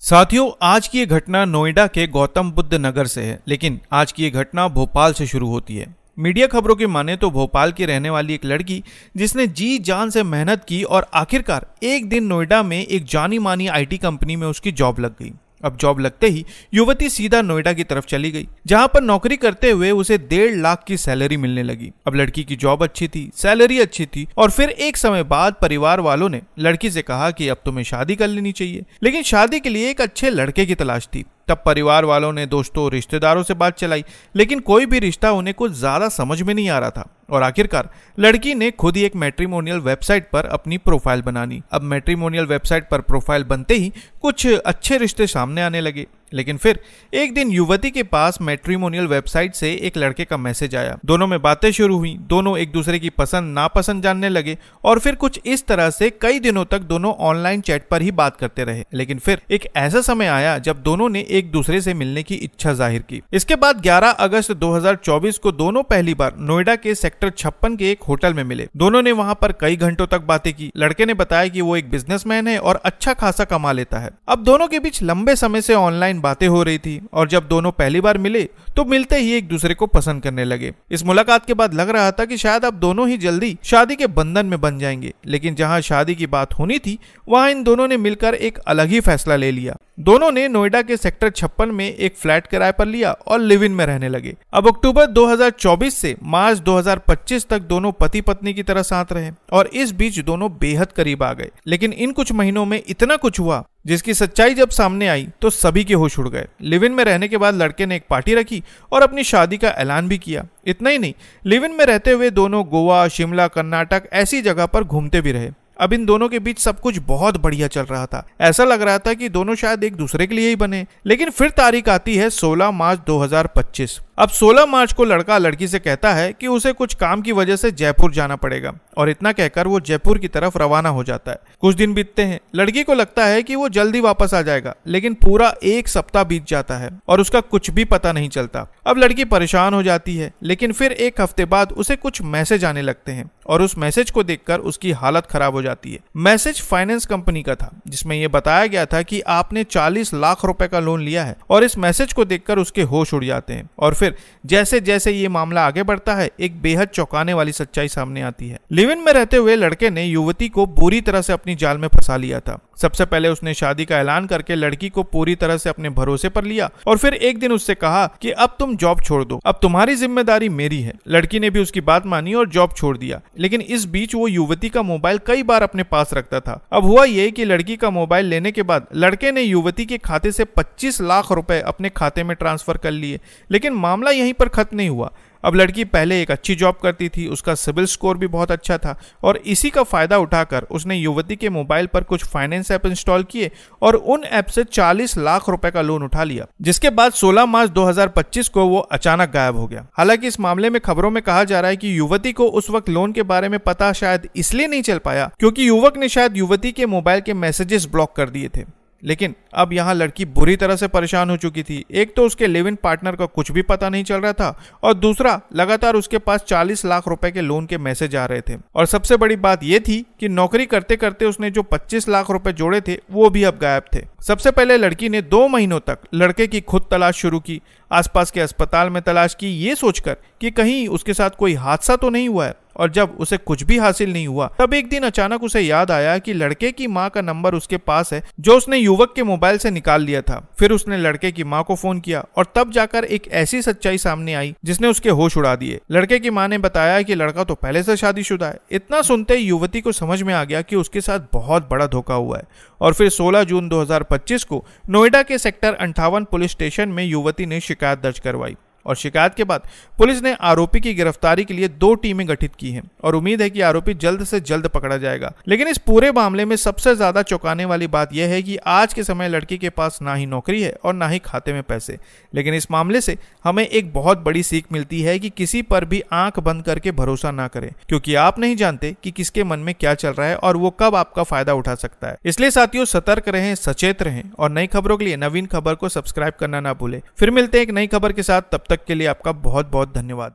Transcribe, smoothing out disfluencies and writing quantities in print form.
साथियों, आज की ये घटना नोएडा के गौतम बुद्ध नगर से है, लेकिन आज की ये घटना भोपाल से शुरू होती है। मीडिया खबरों की माने तो भोपाल की रहने वाली एक लड़की जिसने जी जान से मेहनत की और आखिरकार एक दिन नोएडा में एक जानी मानी आईटी कंपनी में उसकी जॉब लग गई। अब जॉब लगते ही युवती सीधा नोएडा की तरफ चली गई, जहां पर नौकरी करते हुए उसे 1.5 लाख की सैलरी मिलने लगी। अब लड़की की जॉब अच्छी थी, सैलरी अच्छी थी और फिर एक समय बाद परिवार वालों ने लड़की से कहा कि अब तुम्हें शादी कर लेनी चाहिए, लेकिन शादी के लिए एक अच्छे लड़के की तलाश थी। तब परिवार वालों ने दोस्तों रिश्तेदारों से बात चलाई, लेकिन कोई भी रिश्ता उन्हें कुछ ज्यादा समझ में नहीं आ रहा था और आखिरकार लड़की ने खुद ही एक मैट्रिमोनियल वेबसाइट पर अपनी प्रोफाइल बनानी। अब मैट्रिमोनियल वेबसाइट पर प्रोफाइल बनते ही कुछ अच्छे रिश्ते सामने आने लगे, लेकिन फिर एक दिन युवती के पास मैट्रिमोनियल वेबसाइट से एक लड़के का मैसेज आया। दोनों में बातें शुरू हुई, दोनों एक दूसरे की पसंद नापसंद जानने लगे और फिर कुछ इस तरह से कई दिनों तक दोनों ऑनलाइन चैट पर ही बात करते रहे। लेकिन फिर एक ऐसा समय आया जब दोनों ने एक दूसरे से मिलने की इच्छा जाहिर की। इसके बाद 11 अगस्त 2024 को दोनों पहली बार नोएडा के सेक्टर 56 के एक होटल में मिले। दोनों ने वहां पर कई घंटों तक बातें की। लड़के ने बताया कि वो एक बिजनेसमैन है और अच्छा खासा कमा लेता है। अब दोनों के बीच लंबे समय से ऑनलाइन बातें हो रही थी और जब दोनों पहली बार मिले तो मिलते ही एक दूसरे को पसंद करने लगे। इस मुलाकात के बाद लग रहा था कि शायद अब दोनों ही जल्दी शादी के बंधन में बन जाएंगे, लेकिन जहां शादी की बात होनी थी वहां इन दोनों ने मिलकर एक अलग ही फैसला ले लिया। दोनों ने नोएडा के सेक्टर 56 में एक फ्लैट किराए पर लिया और लिव इन में रहने लगे। अब अक्टूबर 2024 से मार्च 2025 तक दोनों पति पत्नी की तरह साथ रहे और इस बीच दोनों बेहद करीब आ गए। लेकिन इन कुछ महीनों में इतना कुछ हुआ जिसकी सच्चाई जब सामने आई तो सभी के होश उड़ गए। लिव इन में रहने के बाद लड़के ने एक पार्टी रखी और अपनी शादी का ऐलान भी किया। इतना ही नहीं, लिव इन में रहते हुए दोनों गोवा, शिमला, कर्नाटक ऐसी जगह पर घूमते भी रहे। अब इन दोनों के बीच सब कुछ बहुत बढ़िया चल रहा था। ऐसा लग रहा था कि दोनों शायद एक दूसरे के लिए ही बने। लेकिन फिर तारीख आती है 16 मार्च 2025। अब 16 मार्च को लड़का लड़की से कहता है कि उसे कुछ काम की वजह से जयपुर जाना पड़ेगा और इतना कहकर वो जयपुर की तरफ रवाना हो जाता है। कुछ दिन बीतते हैं, लड़की को लगता है कि वो जल्दी वापस आ जाएगा, लेकिन पूरा एक सप्ताह बीत जाता है और उसका कुछ भी पता नहीं चलता। अब लड़की परेशान हो जाती है, लेकिन फिर एक हफ्ते बाद उसे कुछ मैसेज आने लगते हैं और उस मैसेज को देखकर उसकी हालत खराब हो जाती है। मैसेज फाइनेंस कंपनी का था, जिसमें यह बताया गया था कि आपने 40 लाख रुपए का लोन लिया है और इस मैसेज को देखकर उसके होश उड़ जाते हैं। और फिर जैसे जैसे ये मामला आगे बढ़ता है, एक बेहद चौंकाने वाली सच्चाई सामने आती है। लिव इन में रहते हुए लड़के ने युवती को बुरी तरह से अपनी जाल में फंसा लिया था। सबसे पहले उसने शादी का ऐलान करके लड़की को पूरी तरह से अपने भरोसे पर लिया और फिर एक दिन उससे कहा कि अब तुम जॉब छोड़ दो, अब तुम्हारी जिम्मेदारी मेरी है। लड़की ने भी उसकी बात मानी और जॉब छोड़ दिया, लेकिन इस बीच वो युवती का मोबाइल कई बार अपने पास रखता था। अब हुआ ये कि लड़की का मोबाइल लेने के बाद लड़के ने युवती के खाते से 25 लाख रुपए अपने खाते में ट्रांसफर कर लिए। लेकिन मामला यहीं पर खत्म नहीं हुआ। अब लड़की पहले एक अच्छी जॉब करती थी, उसका सिविल स्कोर भी बहुत अच्छा था और इसी का फायदा उठाकर उसने युवती के मोबाइल पर कुछ फाइनेंस ऐप इंस्टॉल किए और उन ऐप से 40 लाख रुपए का लोन उठा लिया, जिसके बाद 16 मार्च 2025 को वो अचानक गायब हो गया। हालांकि इस मामले में खबरों में कहा जा रहा है कि युवती को उस वक्त लोन के बारे में पता शायद इसलिए नहीं चल पाया क्योंकि युवक ने शायद युवती के मोबाइल के मैसेजेस ब्लॉक कर दिए थे। लेकिन अब यहाँ लड़की बुरी तरह से परेशान हो चुकी थी। एक तो उसके लिव इन पार्टनर का कुछ भी पता नहीं चल रहा था और दूसरा लगातार उसके पास 40 लाख रुपए के लोन के मैसेज आ रहे थे। और सबसे बड़ी बात यह थी कि नौकरी करते करते उसने जो 25 लाख रुपए जोड़े थे वो भी अब गायब थे। सबसे पहले लड़की ने 2 महीनों तक लड़के की खुद तलाश शुरू की। आसपास के अस्पताल में तलाश की, ये सोचकर कि कहीं उसके साथ कोई हादसा तो नहीं हुआ है। और जब उसे कुछ भी हासिल नहीं हुआ, तब एक दिन अचानक उसे याद आया कि लड़के की मां का नंबर उसके पास है जो उसने युवक के मोबाइल से निकाल लिया था। फिर उसने लड़के की मां को फोन किया और तब जाकर एक ऐसी सच्चाई सामने आई जिसने उसके होश उड़ा दिए। लड़के की मां ने बताया कि लड़का तो पहले से शादीशुदा है। इतना सुनते ही युवती को समझ में आ गया कि उसके साथ बहुत बड़ा धोखा हुआ है और फिर 16 जून 2025 को नोएडा के सेक्टर 58 पुलिस स्टेशन में युवती ने शिकायत दर्ज करवाई और शिकायत के बाद पुलिस ने आरोपी की गिरफ्तारी के लिए 2 टीमें गठित की हैं और उम्मीद है कि आरोपी जल्द से जल्द पकड़ा जाएगा। लेकिन इस पूरे मामले में सबसे ज्यादा चौंकाने वाली बात यह है कि आज के समय लड़की के पास ना ही नौकरी है और ना ही खाते में पैसे। लेकिन इस मामले से हमें एक बहुत बड़ी सीख मिलती है कि किसी पर भी आंख बंद करके भरोसा ना करें, क्योंकि आप नहीं जानते कि किसके मन में क्या चल रहा है और वो कब आपका फायदा उठा सकता है। इसलिए साथियों, सतर्क रहें, सचेत रहें और नई खबरों के लिए नवीन खबर को सब्सक्राइब करना ना भूलें। फिर मिलते हैं एक नई खबर के साथ, तब तक के लिए आपका बहुत बहुत धन्यवाद।